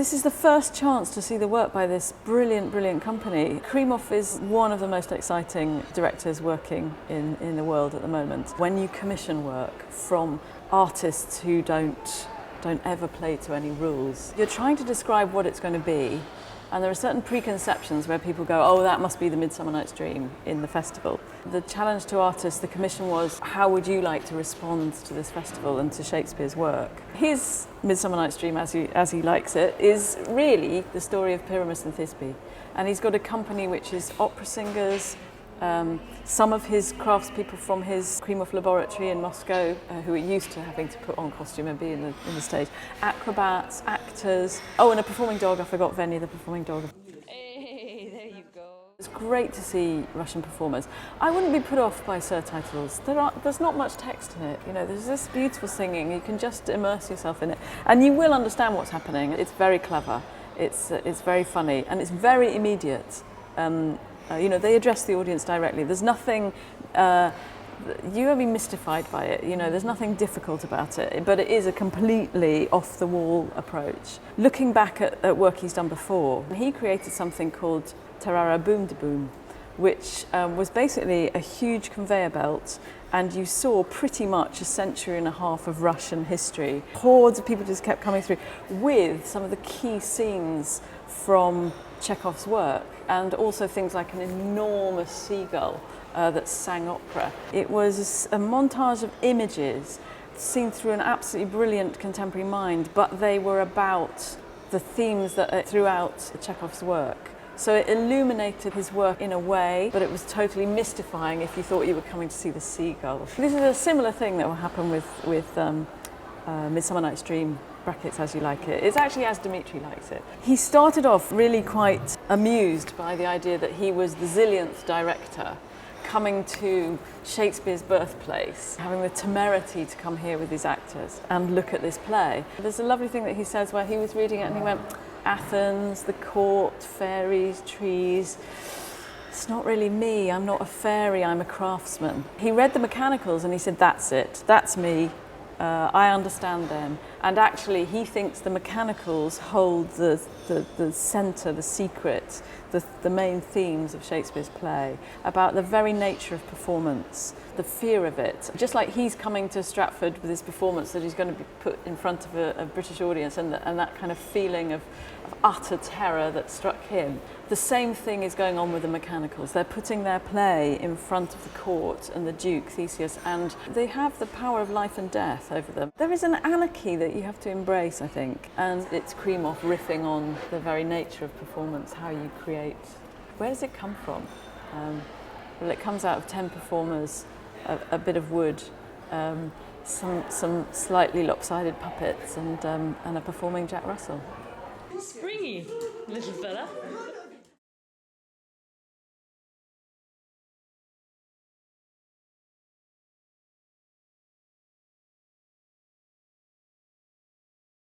This is the first chance to see the work by this brilliant, brilliant company. Krymov is one of the most exciting directors working in the world at the moment. When you commission work from artists who don't ever play to any rules, you're trying to describe what it's going to be, and there are certain preconceptions where people go, oh, that must be the Midsummer Night's Dream in the festival. The challenge to artists, the commission was, how would you like to respond to this festival and to Shakespeare's work? His Midsummer Night's Dream, as he likes it, is really the story of Pyramus and Thisbe. And he's got a company which is opera singers, some of his craftspeople from his Krymov laboratory in Moscow, who are used to having to put on costume and be in the stage, acrobats, actors, and a performing dog. I forgot Venya, the performing dog. Hey, there you go. It's great to see Russian performers. I wouldn't be put off by surtitles. There's not much text in it. You know, there's this beautiful singing. You can just immerse yourself in it, and you will understand what's happening. It's very clever. It's very funny, and it's very immediate. You know, they address the audience directly. There's nothing, you won't be mystified by it, you know, there's nothing difficult about it, but it is a completely off-the-wall approach. Looking back at work he's done before, he created something called Tarara Boom de Boom, which was basically a huge conveyor belt, and you saw pretty much a century and a half of Russian history. Hordes of people just kept coming through with some of the key scenes from Chekhov's work, and also things like an enormous seagull that sang opera. It was a montage of images seen through an absolutely brilliant contemporary mind, but they were about the themes that are throughout Chekhov's work. So it illuminated his work in a way, but it was totally mystifying if you thought you were coming to see the seagull. This is a similar thing that will happen with Midsummer Night's Dream, brackets as you like it. It's actually as Dmitry likes it. He started off really quite amused by the idea that he was the zillionth director coming to Shakespeare's birthplace, having the temerity to come here with his actors and look at this play. There's a lovely thing that he says where he was reading it and he went, Athens, the court, fairies, trees. It's not really me, I'm not a fairy, I'm a craftsman. He read the mechanicals and he said, that's it, that's me. I understand them, and actually he thinks the mechanicals hold the centre, the secret, the main themes of Shakespeare's play, about the very nature of performance, the fear of it. Just like he's coming to Stratford with his performance that he's going to be put in front of a British audience, and that kind of feeling of utter terror that struck him. The same thing is going on with the mechanicals. They're putting their play in front of the court and the Duke, Theseus, and they have the power of life and death over them. There is an anarchy that you have to embrace, I think, and it's Krymov riffing on the very nature of performance, how you create. Where does it come from? Well, it comes out of 10 performers, a bit of wood, some slightly lopsided puppets, and a performing Jack Russell. Springy, little fella.